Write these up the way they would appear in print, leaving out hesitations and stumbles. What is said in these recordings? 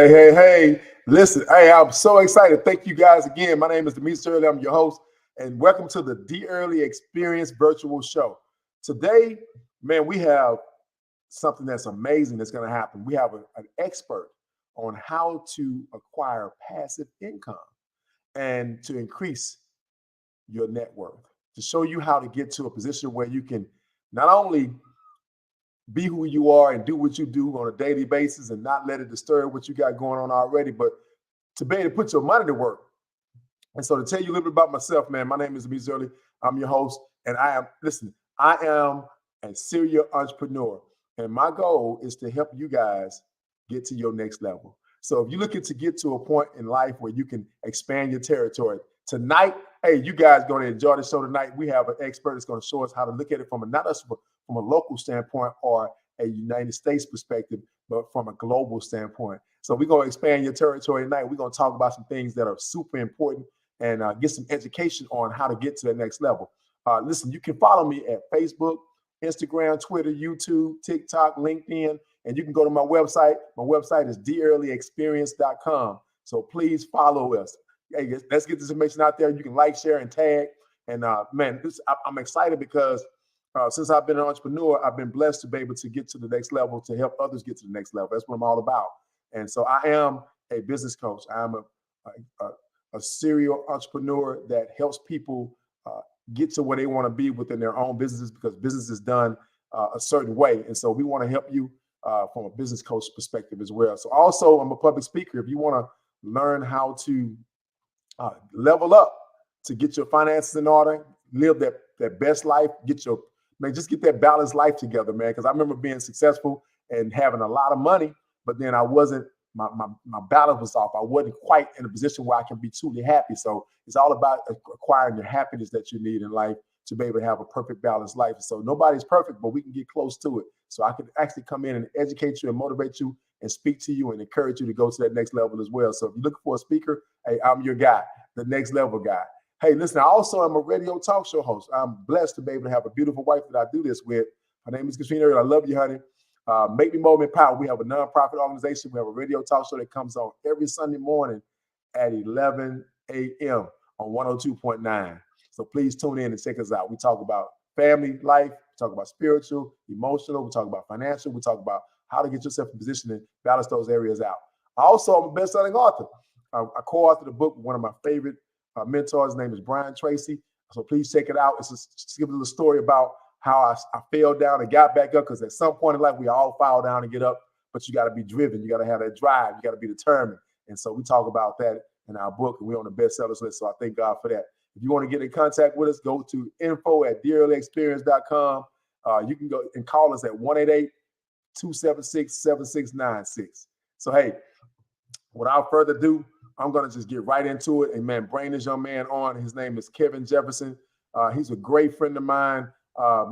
Hey. Listen, hey, I'm so excited. Thank you guys again. My name is Demetrius Early. I'm your host, and welcome to the D Early Experience Virtual Show. Today, man, we have something that's amazing that's going to happen. We have an expert on how to acquire passive income and to increase your net worth, to show you how to get to a position where you can not only be who you are and do what you do on a daily basis and not let it disturb what you got going on already, but to be able to put your money to work. And so to tell you a little bit about myself, man, my name is Demetrius Early. I'm your host, and I am a serial entrepreneur. And my goal is to help you guys get to your next level. So if you're looking to get to a point in life where you can expand your territory, tonight, hey, you guys going to enjoy the show tonight. We have an expert that's going to show us how to look at it from a local standpoint or a United States perspective, but from a global standpoint. So we're going to expand your territory tonight. We're going to talk about some things that are super important and get some education on how to get to the next level. Listen, you can follow me at Facebook, Instagram, Twitter, YouTube, TikTok, LinkedIn, and you can go to my website. My website is dearlyexperience.com. So please follow us. Hey, let's get this information out there. You can like, share, and tag. And man, I'm excited because since I've been an entrepreneur, I've been blessed to be able to get to the next level, to help others get to the next level. That's what I'm all about. And so I am a business coach. I'm a serial entrepreneur that helps people get to where they want to be within their own businesses, because business is done a certain way. And so we want to help you from a business coach perspective as well. So also, I'm a public speaker. If you want to learn how to level up to get your finances in order, live that best life, just get that balanced life together, man. Because I remember being successful and having a lot of money, but then I wasn't, my balance was off. I wasn't quite in a position where I can be truly happy. So it's all about acquiring the happiness that you need in life to be able to have a perfect balanced life. So nobody's perfect, but we can get close to it. So I can actually come in and educate you and motivate you and speak to you and encourage you to go to that next level as well. So if you're looking for a speaker, hey, I'm your guy, the next level guy. Hey, listen, I also am a radio talk show host. I'm blessed to be able to have a beautiful wife that I do this with. Her name is Katrina Earl. I love you, honey. Make Me Moment Power. We have a nonprofit organization. We have a radio talk show that comes on every Sunday morning at 11 a.m. on 102.9. So please tune in and check us out. We talk about family life. We talk about spiritual, emotional. We talk about financial. We talk about how to get yourself in position and balance those areas out. Also, I'm a best-selling author. I co-authored a book with one of my favorite mentors. His name is Brian Tracy. So please check it out. It's just give a little story about how I fell down and got back up, because at some point in life, we all fall down and get up, but you got to be driven. You got to have that drive. You got to be determined. And so we talk about that in our book, and we're on the bestsellers list. So I thank God for that. If you want to get in contact with us, go to info@dearlyexperience.com. You can go and call us at 1-888-276-7696. So, hey, without further ado, I'm going to just get right into it. And, man, bring this young man on. His name is Kevin Jefferson. He's a great friend of mine.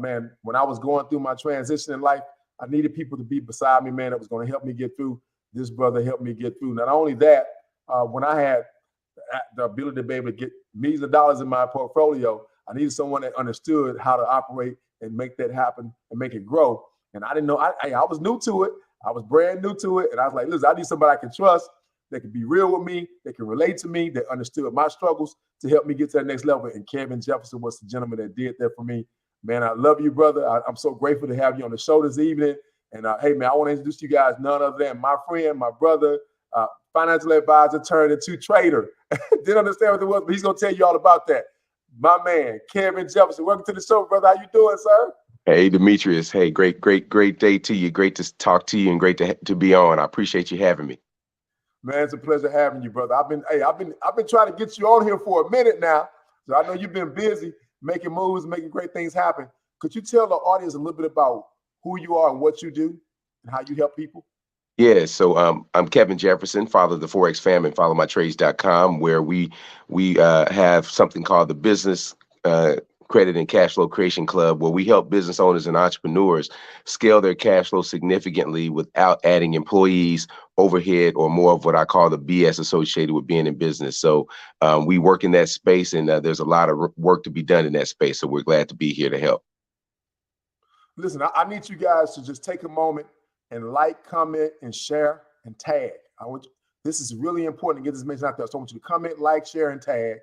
Man, when I was going through my transition in life, I needed people to be beside me, man, that was going to help me get through. This brother helped me get through. Not only that, when I had the ability to be able to get millions of dollars in my portfolio, I needed someone that understood how to operate and make that happen and make it grow. And I didn't know, I was new to it. I was brand new to it. And I was like, listen, I need somebody I can trust, that can be real with me, that can relate to me, that understood my struggles to help me get to that next level. And Kevin Jefferson was the gentleman that did that for me. Man, I love you, brother. I'm so grateful to have you on the show this evening. And hey, man, I want to introduce you guys none other than my friend, my brother, financial advisor turned into trader. Didn't understand what it was, but he's going to tell you all about that. My man, Kevin Jefferson. Welcome to the show, brother. How you doing, sir? Hey, Demetrius. Hey, great day to you. Great to talk to you and great to be on. I appreciate you having me. Man, it's a pleasure having you, brother. I've been trying to get you on here for a minute now. So I know you've been busy making moves, making great things happen. Could you tell the audience a little bit about who you are and what you do and how you help people? Yeah, so I'm Kevin Jefferson, father of the Forex fam, and followmytrades.com, where we have something called the Business Credit and Cash Flow Creation Club, where we help business owners and entrepreneurs scale their cash flow significantly without adding employees, overhead, or more of what I call the BS associated with being in business. So we work in that space, and there's a lot of work to be done in that space. So we're glad to be here to help. Listen, I need you guys to just take a moment and like, comment, and share, and tag. This is really important to get this message out there. So I want you to comment, like, share, and tag,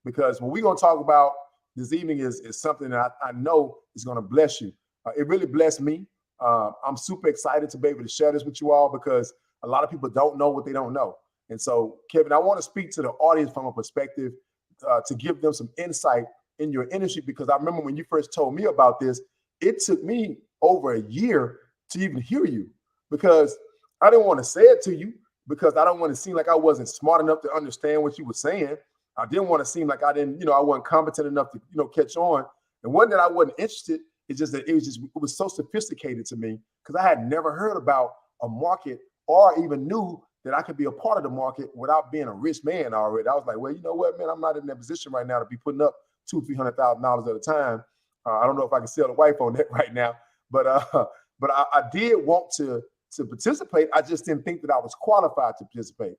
because what we're going to talk about this evening is something that I know is going to bless you. It really blessed me. I'm super excited to be able to share this with you all because a lot of people don't know what they don't know. And so, Kevin, I want to speak to the audience from a perspective to give them some insight in your industry, because I remember when you first told me about this, it took me over a year to even hear you, because I didn't want to say it to you, because I don't want to seem like I wasn't smart enough to understand what you were saying. I didn't want to seem like I didn't, I wasn't competent enough to, catch on. And wasn't that I wasn't interested. It's just that it was so sophisticated to me, because I had never heard about a market or even knew that I could be a part of the market without being a rich man already. I was like, well, you know what, man, I'm not in that position right now to be putting up $200,000-$300,000 at a time. I don't know if I can sell the wife on that right now, but I did want to participate. I just didn't think that I was qualified to participate.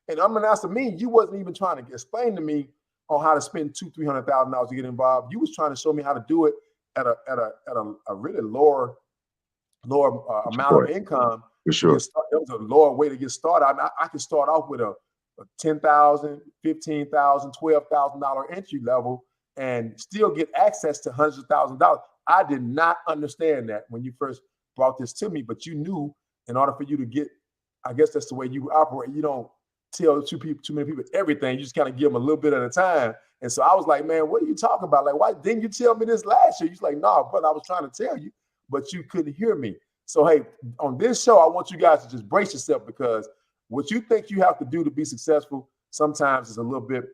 And unbeknownst to me, you wasn't even trying to explain to me on how to spend $200,000-$300,000 to get involved. You was trying to show me how to do it at a really lower amount of income. For sure. That was a lower way to get started. I could start off with a $10,000, $15,000, $12,000 entry level and still get access to hundreds of thousands of dollars. I did not understand that when you first brought this to me, but you knew in order for you to get, I guess that's the way you operate. You don't tell too many people everything. You just kind of give them a little bit at a time. And so I was like, man, what are you talking about? Like, why didn't you tell me this last year? He's like, no, brother, I was trying to tell you, but you couldn't hear me. So, hey, on this show, I want you guys to just brace yourself, because what you think you have to do to be successful sometimes is a little bit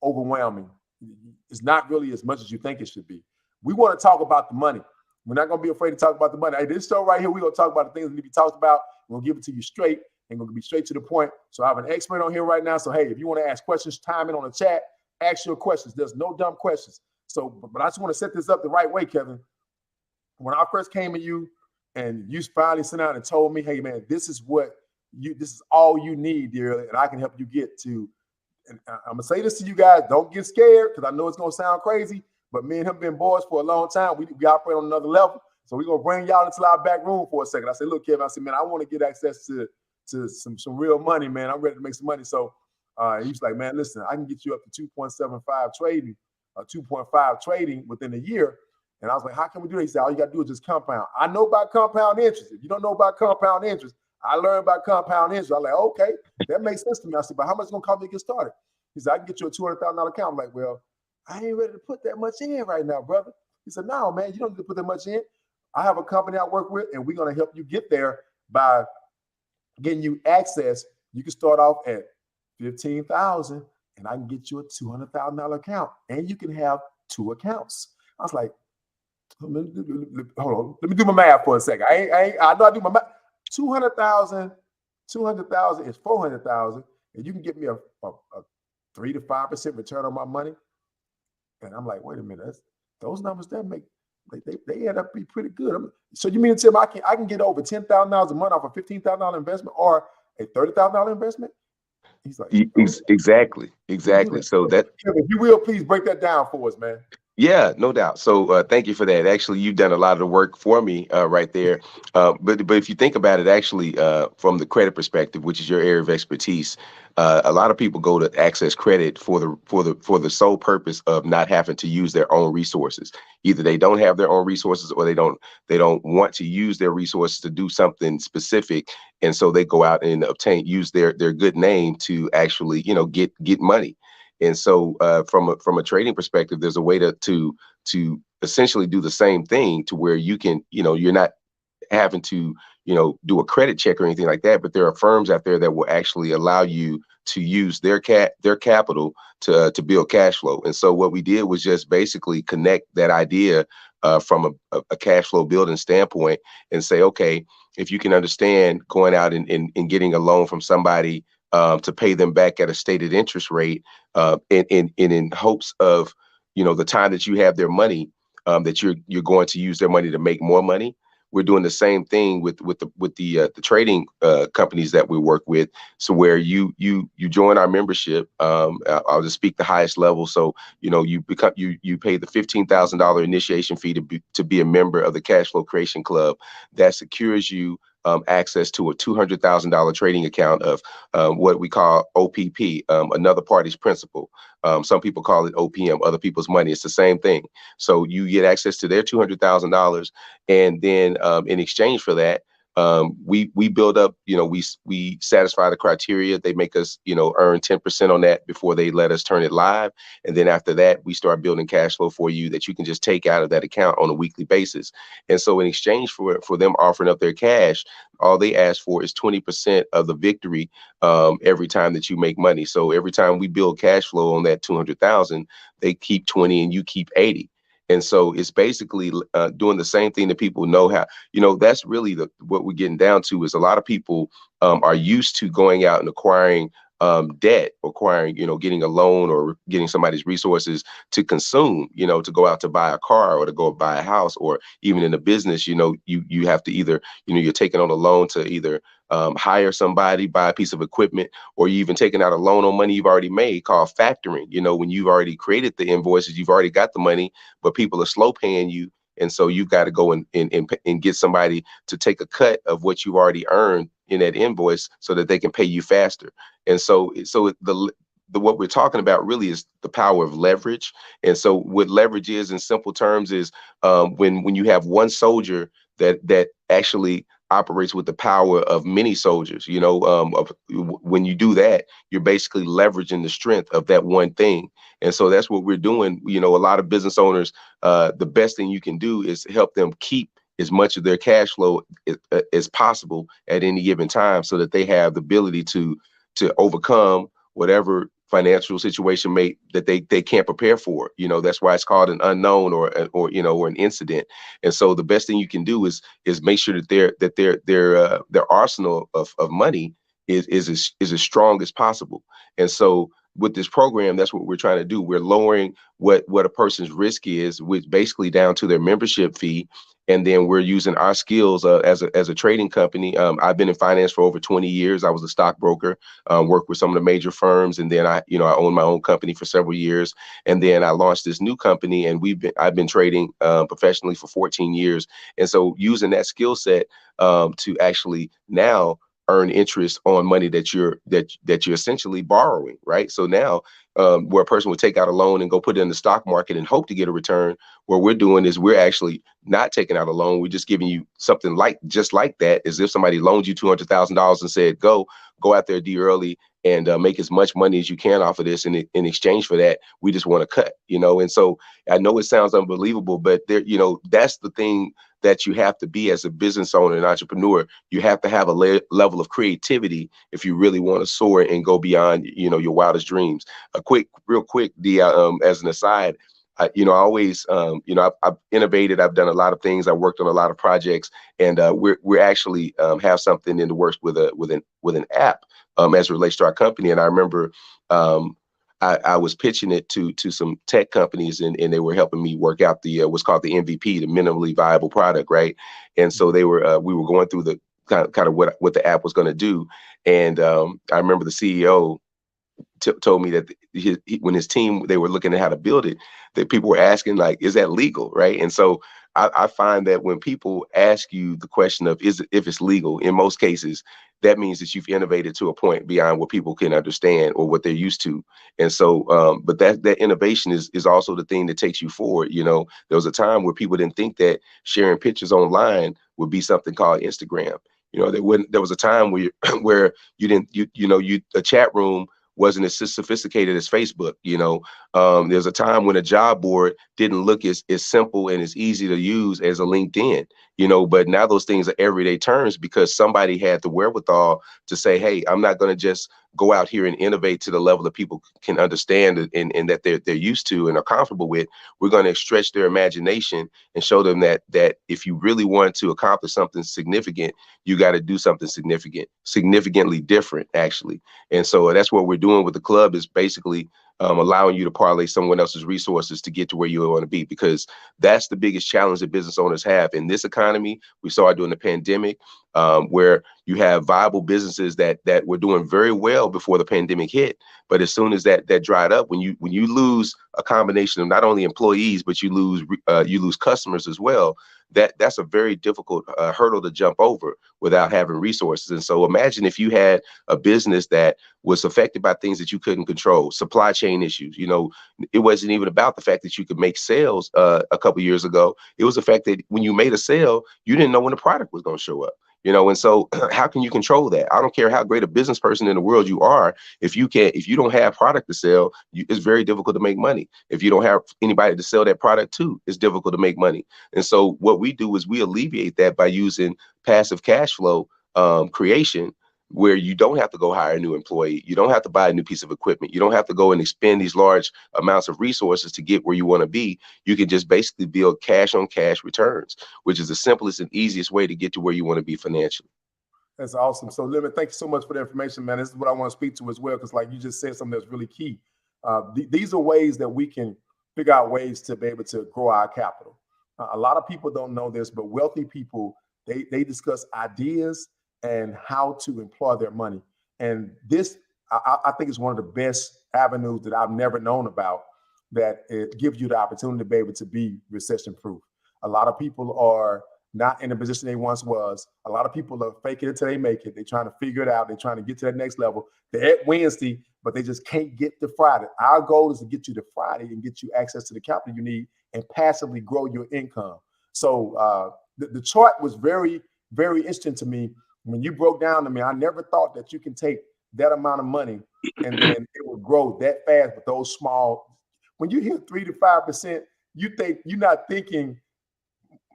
overwhelming. It's not really as much as you think it should be. We want to talk about the money. We're not going to be afraid to talk about the money. Hey, this show right here, we're going to talk about the things that need to be talked about. We're going to give it to you straight and going to be straight to the point. So I have an expert on here right now. So, hey, if you want to ask questions, time in on the chat, ask your questions. There's no dumb questions. So, but I just want to set this up the right way, Kevin. When I first came to you and you finally sat down and told me, hey, man, this is all you need, dearly, and I can help you get to. And I'm going to say this to you guys. Don't get scared, because I know it's going to sound crazy, but me and him been boys for a long time. We operate on another level. So we're going to bring y'all into our back room for a second. I said, look, Kevin, man, I want to get access to some real money, man. I'm ready to make some money. So he was like, man, listen, I can get you up to 2.75 trading, 2.5 trading within a year. And I was like, how can we do that? He said, all you got to do is just compound. I know about compound interest. If you don't know about compound interest, I learned about compound interest. I'm like, okay, that makes sense to me. I said, but how much is it going to cost me to get started? He said, I can get you a $200,000 account. I'm like, well, I ain't ready to put that much in right now, brother. He said, no, man, you don't need to put that much in. I have a company I work with, and we're going to help you get there by getting you access. You can start off at $15,000, and I can get you a $200,000 account, and you can have 2 accounts. I was like, hold on, let me do my math for a second. I know I do my math. 200,000 is 400,000, and you can get me a 3 to 5% return on my money. And I'm like, wait a minute, those numbers that make they end up be pretty good. So you mean to tell me I can get over $10,000 a month off a $15,000 investment or a $30,000 investment? He's like, exactly. So that, if you will, please break that down for us, man. Yeah, no doubt. So thank you for that. Actually, you've done a lot of the work for me right there. But if you think about it, actually, from the credit perspective, which is your area of expertise, a lot of people go to access credit for the sole purpose of not having to use their own resources. Either they don't have their own resources, or they don't want to use their resources to do something specific, and so they go out and use their good name to actually get money. And so from a trading perspective, there's a way to essentially do the same thing, to where you can, you're not having to, do a credit check or anything like that. But there are firms out there that will actually allow you to use their capital to build cash flow. And so what we did was just basically connect that idea from a cash flow building standpoint, and say, okay, if you can understand going out and getting a loan from somebody to pay them back at a stated interest rate, in hopes of, the time that you have their money, that you're going to use their money to make more money. We're doing the same thing with the trading companies that we work with. So where you join our membership, I'll just speak the highest level. So you pay the $15,000 initiation fee to be a member of the Cash Flow Creation Club. That secures you access to a $200,000 trading account of what we call OPP, another party's principal. Some people call it OPM, other people's money. It's the same thing. So you get access to their $200,000, and then in exchange for that, we build up, we satisfy the criteria. They make us, earn 10% on that before they let us turn it live. And then after that, we start building cash flow for you that you can just take out of that account on a weekly basis. And so in exchange for them offering up their cash, all they ask for is 20% of the victory every time that you make money. So every time we build cash flow on that 200,000, they keep 20 and you keep 80. And so it's basically doing the same thing that people know how, that's really what we're getting down to is a lot of people are used to going out and acquiring debt, acquiring, getting a loan or getting somebody's resources to consume, to go out to buy a car or to go buy a house, or even in a business, you have to either, you're taking on a loan to either hire somebody, buy a piece of equipment, or you even taking out a loan on money you've already made called factoring. When you've already created the invoices, you've already got the money, but people are slow paying you. And so you've got to go and get somebody to take a cut of what you've already earned in that invoice so that they can pay you faster. And so the what we're talking about really is the power of leverage. And so what leverage is in simple terms is when you have one soldier that actually operates with the power of many soldiers. When you do that, you're basically leveraging the strength of that one thing. And so that's what we're doing. A lot of business owners, the best thing you can do is help them keep as much of their cash flow as possible at any given time, so that they have the ability to overcome whatever financial situation that they can't prepare for. That's why it's called an unknown or an incident. And so the best thing you can do is make sure that their arsenal of money is as strong as possible. And so with this program, that's what we're trying to do. We're lowering what a person's risk is, which basically down to their membership fee. And then we're using our skills as a trading company. I've been in finance for over 20 years. I was a stockbroker, worked with some of the major firms, and then I owned my own company for several years. And then I launched this new company, and I've been trading professionally for 14 years. And so using that skill set to actually now earn interest on money that you're essentially borrowing, right? So now where a person would take out a loan and go put it in the stock market and hope to get a return, what we're doing is we're actually not taking out a loan. We're just giving you something just like that, as if somebody loaned you $200,000 and said, go out there, D early, and make as much money as you can off of this. And in exchange for that, we just want to cut, And so I know it sounds unbelievable, but that's the thing that you have to be as a business owner and entrepreneur. You have to have a level of creativity if you really want to soar and go beyond, your wildest dreams. Real quick, as an aside, I always, I've innovated. I've done a lot of things. I worked on a lot of projects, and we're actually have something in the works with an app as it relates to our company. And I remember I was pitching it to some tech companies, and they were helping me work out the what's called the MVP, the minimally viable product, right? And so we were going through the kind of what the app was going to do. And I remember the CEO told me that when his team, they were looking at how to build it, that people were asking, like, is that legal, right? And so I find that when people ask you the question of if it's legal, in most cases, that means that you've innovated to a point beyond what people can understand or what they're used to. And so, but that innovation is also the thing that takes you forward. There was a time where people didn't think that sharing pictures online would be something called Instagram. There was a time where a chat room wasn't as sophisticated as Facebook. There's a time when a job board didn't look as simple and as easy to use as a LinkedIn, but now those things are everyday terms because somebody had the wherewithal to say, hey, I'm not going to just go out here and innovate to the level that people can understand and that they're used to and are comfortable with. We're going to stretch their imagination and show them that if you really want to accomplish something significant, you got to do something significantly different, actually. And so that's what we're doing with the club, is basically allowing you to parlay someone else's resources to get to where you want to be, because that's the biggest challenge that business owners have in this economy. We saw it during the pandemic, where you have viable businesses that were doing very well before the pandemic hit. But as soon as that dried up, when you lose a combination of not only employees, but you lose customers as well, that's a very difficult hurdle to jump over without having resources. And so imagine if you had a business that was affected by things that you couldn't control, supply chain issues. It wasn't even about the fact that you could make sales a couple years ago. It was the fact that when you made a sale, you didn't know when the product was going to show up. And so how can you control that? I don't care how great a business person in the world you are. If you don't have product to sell, it's very difficult to make money. If you don't have anybody to sell that product to, it's difficult to make money. And so what we do is we alleviate that by using passive cash flow creation, where you don't have to go hire a new employee. You don't have to buy a new piece of equipment. You don't have to go and expend these large amounts of resources to get where you want to be. You can just basically build cash on cash returns, which is the simplest and easiest way to get to where you want to be financially. That's awesome. So, Limit, thank you so much for the information, man. This is what I want to speak to as well, because like you just said something that's really key. These are ways that we can figure out ways to be able to grow our capital. A lot of people don't know this, but wealthy people, they discuss ideas and how to employ their money. And this, I think, is one of the best avenues that I've never known about, that it gives you the opportunity to be able to be recession proof. A lot of people are not in the position they once was. A lot of people are faking it till they make it. They're trying to figure it out. They're trying to get to that next level. They're at Wednesday, but they just can't get to Friday. Our goal is to get you to Friday and get you access to the capital you need and passively grow your income. So the chart was very, very interesting to me. When you broke down to me, I never thought that you can take that amount of money and then it will grow that fast with those small. When you hit 3 to 5%, you're not thinking.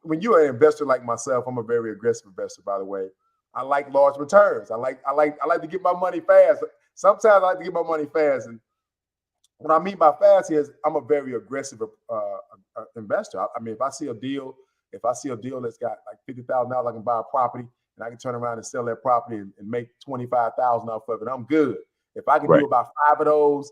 When you're an investor like myself, I'm a very aggressive investor, by the way. I like large returns. I like to get my money fast. Sometimes I like to get my money fast, and what I mean by fast is I'm a very aggressive investor. I mean, if I see a deal that's got like $50,000, I can buy a property and I can turn around and sell that property and make $25,000 off of it. I'm good. If I can do about 5 of those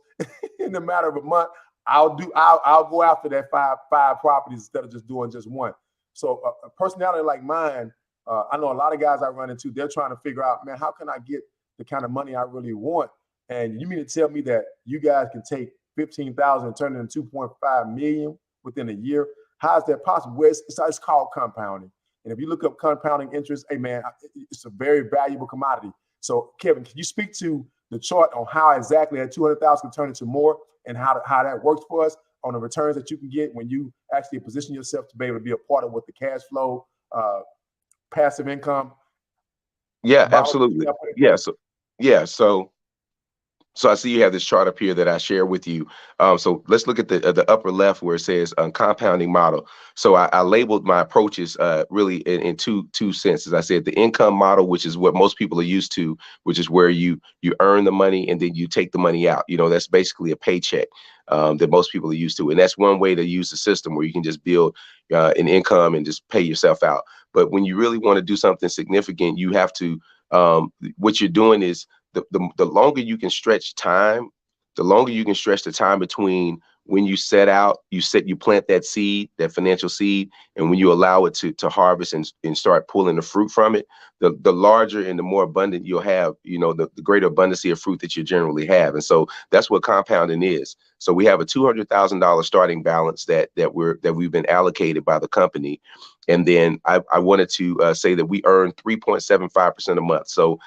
in a matter of a month, I'll go after that five properties instead of just doing just one. So a personality like mine, I know a lot of guys I run into, they're trying to figure out, man, how can I get the kind of money I really want? And you mean to tell me that you guys can take 15,000 and turn it into 2.5 million within a year? How is that possible? Well, it's called compounding. And if you look up compounding interest, hey man, it's a very valuable commodity. So Kevin, can you speak to the chart on how exactly that 200,000 can turn into more and how that works for us on the returns that you can get when you actually position yourself to be able to be a part of what the cash flow, passive income? Yeah, absolutely. Yeah. So I see you have this chart up here that I share with you. So let's look at the upper left where it says compounding model. So I labeled my approaches really in two senses. I said the income model, which is what most people are used to, which is where you earn the money and then you take the money out. That's basically a paycheck that most people are used to. And that's one way to use the system where you can just build an income and just pay yourself out. But when you really want to do something significant, you have to, what you're doing is, the longer you can stretch time, the longer you can stretch the time between when you set out, you plant that seed, that financial seed, and when you allow it to harvest and start pulling the fruit from it, the larger and the more abundant you'll have, the greater abundance of fruit that you generally have. And so that's what compounding is. So we have a $200,000 starting balance that we've been allocated by the company. And then I wanted to say that we earn 3.75% a month. So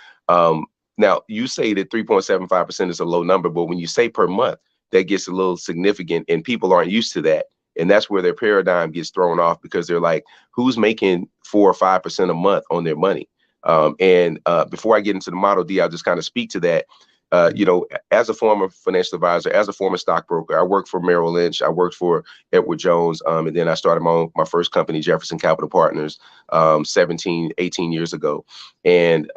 now you say that 3.75% is a low number, but when you say per month, that gets a little significant and people aren't used to that. And that's where their paradigm gets thrown off, because they're like, who's making 4 or 5% a month on their money? And before I get into the Model D, I'll just kind of speak to that. As a former financial advisor, as a former stockbroker, I worked for Merrill Lynch, I worked for Edward Jones, and then I started my first company, Jefferson Capital Partners, 17, 18 years ago. And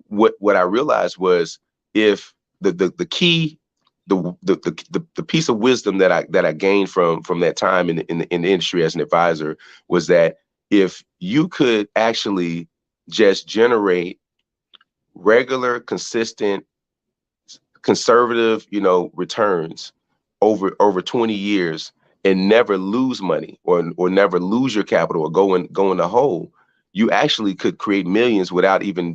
what I realized was, if the key, the piece of wisdom that I gained from that time in the industry as an advisor was that if you could actually just generate regular, consistent, conservative, returns over 20 years and never lose money or never lose your capital or go in the hole, you actually could create millions without even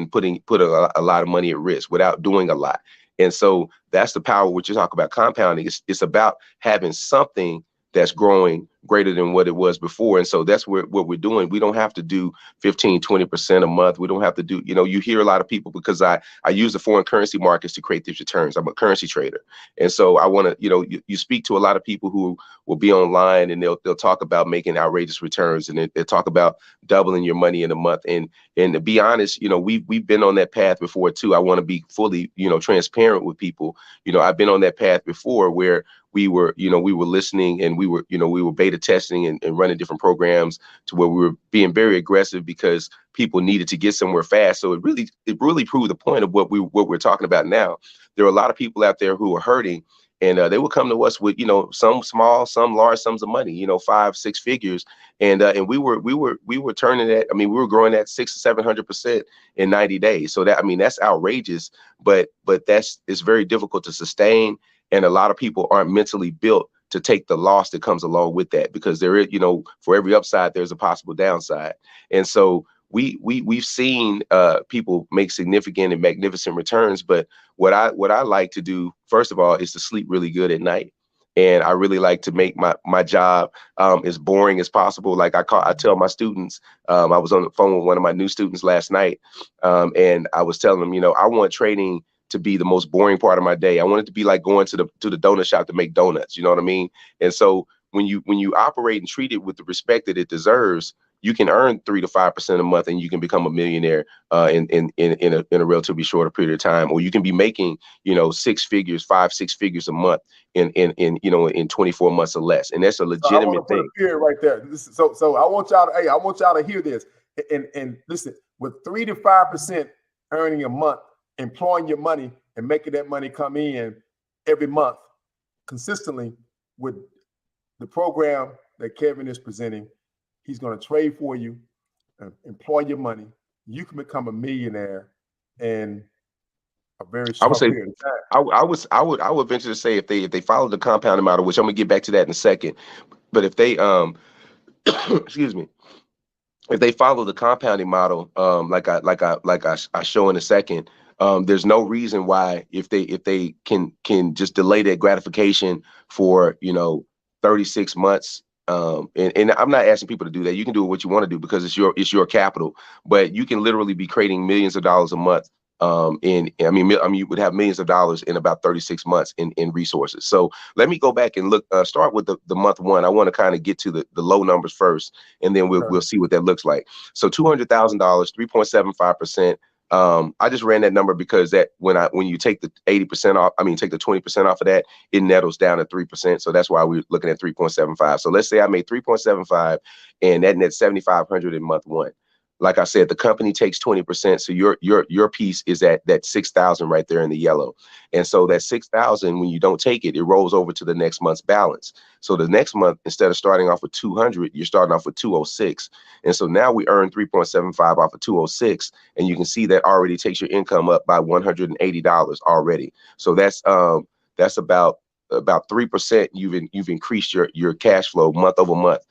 putting a lot of money at risk, without doing a lot. And so that's the power. What you talk about compounding, it's about having something that's growing greater than what it was before. And so that's what we're doing. We don't have to do 15-20% a month. We don't have to do, you hear a lot of people, because I use the foreign currency markets to create these returns. I'm a currency trader. And so I want to, you speak to a lot of people who will be online, and they'll talk about making outrageous returns, and they'll talk about doubling your money in a month. And to be honest, we've been on that path before too. I want to be fully, transparent with people. I've been on that path before, where we were listening, and we were beta testing and running different programs, to where we were being very aggressive because people needed to get somewhere fast. So it really proved the point of what we're talking about now. There are a lot of people out there who are hurting, and they will come to us with, some small, some large sums of money, 5-6 figures. And we were turning that. I mean, we were growing at 600-700% in 90 days. So that's outrageous, but it's very difficult to sustain. And a lot of people aren't mentally built to take the loss that comes along with that, because there is, for every upside, there's a possible downside. And so we've seen people make significant and magnificent returns. But what I like to do, first of all, is to sleep really good at night. And I really like to make my job as boring as possible. Like I tell my students, I was on the phone with one of my new students last night, and I was telling them, I want trading to be the most boring part of my day. I want it to be like going to the donut shop to make donuts. You know what I mean? And so when you operate and treat it with the respect that it deserves, you can earn 3 to 5% a month, and you can become a millionaire in a relatively shorter period of time. Or you can be making 6 figures, 5-6 figures a month in 24 months or less. And that's a So I want legitimate to put thing. a period right there. So I want y'all to, I want y'all to hear this. And listen, with 3 to 5% earning a month, employing your money and making that money come in every month consistently with the program that Kevin is presenting, he's going to trade for you, employ your money. You can become a millionaire in a very I would short say period of time. I would venture to say, if they follow the compounding model, which I'm gonna get back to that in a second, but if they excuse me, if they follow the compounding model, I show in a second, there's no reason why, if they can just delay that gratification for 36 months. And I'm not asking people to do that. You can do what you want to do, because it's your capital. But you can literally be creating millions of dollars a month. You would have millions of dollars in about 36 months in resources. So let me go back and start with the month one. I want to kind of get to the low numbers first, and then we'll see what that looks like. So $200,000, 3.75%. I just ran that number because that when you take the 80% off, take the 20% off of that, it nettles down to 3%. So that's why we're looking at 3.75. So let's say I made 3.75, and that net 7,500 in month one. Like I said, the company takes 20%. So your piece is at that 6,000 right there in the yellow. And so that 6,000, when you don't take it, it rolls over to the next month's balance. So the next month, instead of starting off with 200, you're starting off with 206. And so now we earn 3.75 off of 206. And you can see that already takes your income up by $180 already. So that's about 3%. You've increased your cash flow month over month,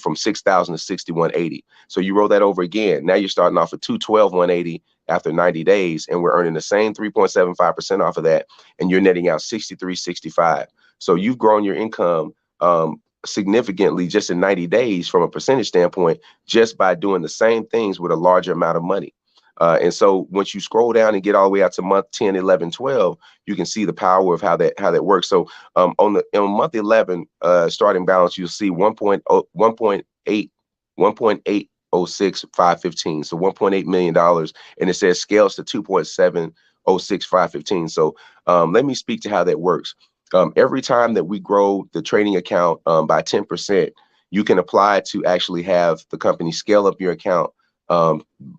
from 6,000 to 6,180. So you roll that over again. Now you're starting off with 212,180 after 90 days, and we're earning the same 3.75% off of that, and you're netting out 63.65. So you've grown your income significantly just in 90 days from a percentage standpoint, just by doing the same things with a larger amount of money. And so once you scroll down and get all the way out to month 10, 11, 12, you can see the power of how that works. So on month 11, starting balance, you'll see 1.806,515. So $1.8 million, and it says scales to 2.706,515. So let me speak to how that works. Every time that we grow the trading account by 10%, you can apply to actually have the company scale up your account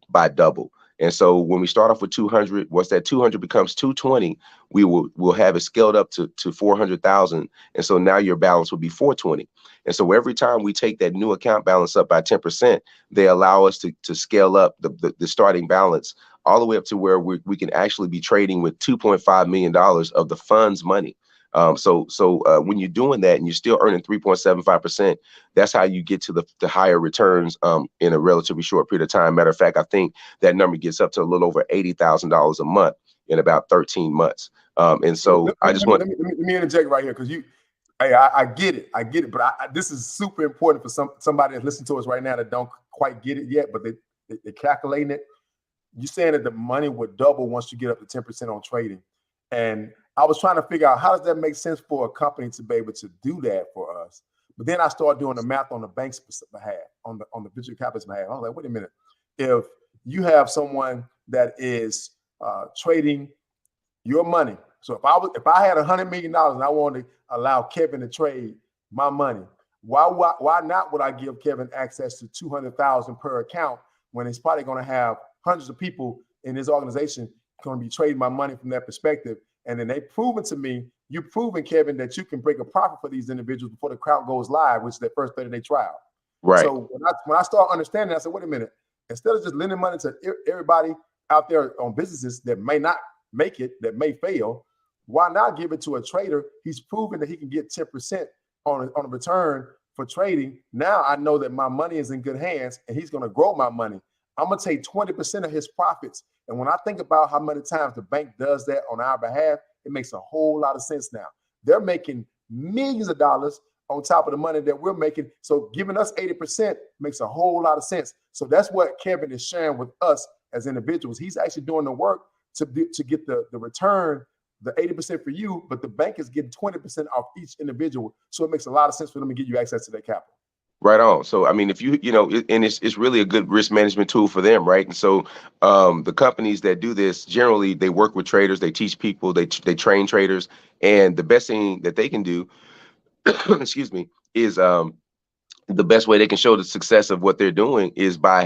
by double. And so when we start off with 200, once that 200 becomes 220, we'll have it scaled up to 400,000. And so now your balance will be 420. And so every time we take that new account balance up by 10%, they allow us to scale up the starting balance all the way up to where we can actually be trading with $2.5 million of the fund's money. So when you're doing that and you're still earning 3.75%, that's how you get to the higher returns in a relatively short period of time. Matter of fact, I think that number gets up to a little over $80,000 a month in about 13 months. And so Let me interject right here, because Hey, I get it. I get it. But this is super important for somebody that's listening to us right now that don't quite get it yet, but they're calculating it. You're saying that the money would double once you get up to 10% on trading. And I was trying to figure out, how does that make sense for a company to be able to do that for us? But then I started doing the math on the bank's behalf, on the venture capitalist behalf. I was like, wait a minute. If you have someone that is trading your money. So if I had $100 million and I wanted to allow Kevin to trade my money, why not would I give Kevin access to 200,000 per account when he's probably going to have hundreds of people in his organization going to be trading my money from that perspective? And then they've proven to me, you've proven, Kevin, that you can break a profit for these individuals before the crowd goes live, which is their first 30-day trial. Right. So when I start understanding, I said, wait a minute, instead of just lending money to everybody out there on businesses that may not make it, that may fail, why not give it to a trader? He's proven that he can get 10% on a return for trading. Now I know that my money is in good hands and he's going to grow my money. I'm going to take 20% of his profits. And when I think about how many times the bank does that on our behalf, it makes a whole lot of sense now. They're making millions of dollars on top of the money that we're making. So giving us 80% makes a whole lot of sense. So that's what Kevin is sharing with us as individuals. He's actually doing the work to get the return, the 80% for you, but the bank is getting 20% off each individual. So it makes a lot of sense for them to give you access to that capital. Right on. So, I mean, if and it's really a good risk management tool for them, right? And so, the companies that do this, generally, they work with traders, they teach people, they train traders, and the best thing that they can do, excuse me, is the best way they can show the success of what they're doing is by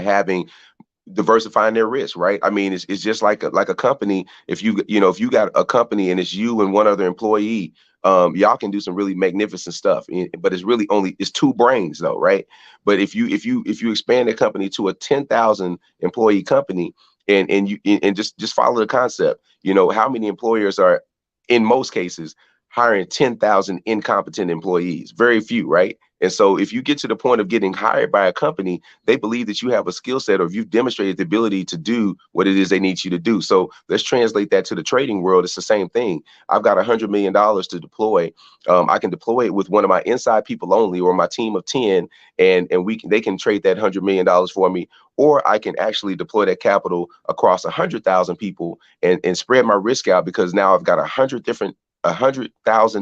diversifying their risk, right? I mean, it's just like a company. If if you got a company and it's you and one other employee, y'all can do some really magnificent stuff. But it's two brains though, right? But if you expand the company to a 10,000 employee company and just follow the concept, how many employers are in most cases hiring 10,000 incompetent employees? Very few, right? And so if you get to the point of getting hired by a company, they believe that you have a skill set or you've demonstrated the ability to do what it is they need you to do. So let's translate that to the trading world. It's the same thing. I've got $100 million to deploy. I can deploy it with one of my inside people only or my team of 10, and they can trade that $100 million for me. Or I can actually deploy that capital across 100,000 people and spread my risk out, because now I've got 100,000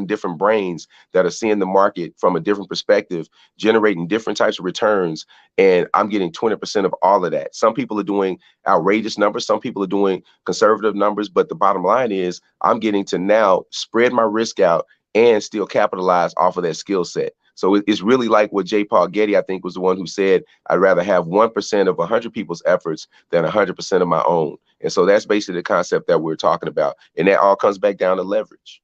different brains that are seeing the market from a different perspective, generating different types of returns, and I'm getting 20% of all of that. Some people are doing outrageous numbers, some people are doing conservative numbers, but the bottom line is I'm getting to now spread my risk out and still capitalize off of that skill set. So it's really like what J. Paul Getty, I think, was the one who said, I'd rather have 1% of 100 people's efforts than 100% of my own. And so that's basically the concept that we're talking about. And that all comes back down to leverage.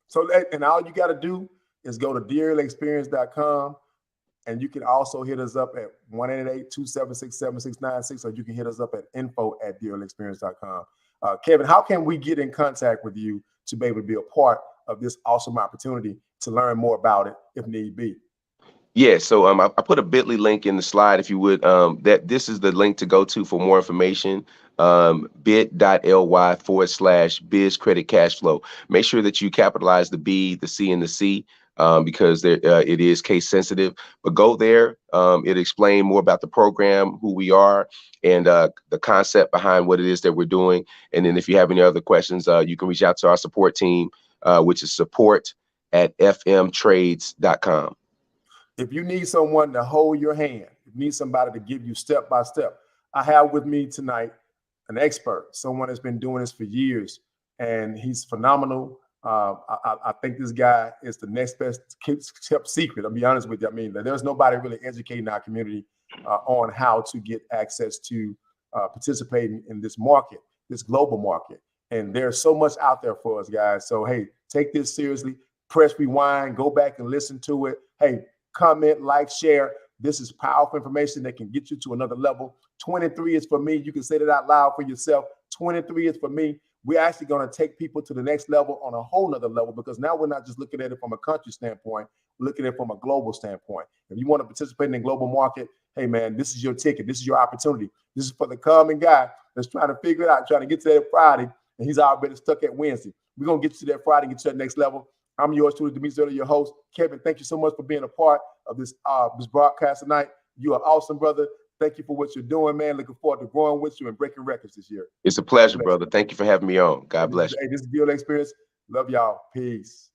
So, and all you got to do is go to dearlyexperience.com, and you can also hit us up at 1-888-276-7696, or you can hit us up at info@dearlyexperience.com. Kevin, how can we get in contact with you to be able to be a part of this awesome opportunity to learn more about it if need be? Yeah, so I put a bit.ly link in the slide, if you would. That this is the link to go to for more information. bit.ly/biz credit cash flow. Make sure that you capitalize the B, the C, and the C, because it is case sensitive. But go there. It explains more about the program, who we are, and the concept behind what it is that we're doing. And then if you have any other questions, you can reach out to our support team, which is support@fmtrades.com. If you need someone to hold your hand, if you need somebody to give you step by step, I have with me tonight an expert, someone that's been doing this for years, and he's phenomenal. I think this guy is the next best kept secret. I'll be honest with you. I mean, there's nobody really educating our community on how to get access to participating in this market, this global market. And there's so much out there for us, guys. So, hey, take this seriously. Press rewind, go back and listen to it. Hey, comment, like, share. This is powerful information that can get you to another level. 23 is for me. You can say that out loud for yourself. 23 is for me. We're actually going to take people to the next level on a whole nother level, because now we're not just looking at it from a country standpoint. We're looking at it from a global standpoint. If you want to participate in the global market, hey, man, this is your ticket. This is your opportunity. This is for the common guy that's trying to figure it out, trying to get to that Friday, and he's already stuck at Wednesday. We're going to get you to that Friday, get to that next level. I'm yours truly, Demetrius Early, your host. Kevin, thank you so much for being a part of this broadcast tonight. You are awesome, brother. Thank you for what you're doing, man. Looking forward to growing with you and breaking records this year. It's a pleasure, brother. Thank you for having me on. God bless you. Hey, this is the DLA Experience. Love y'all. Peace.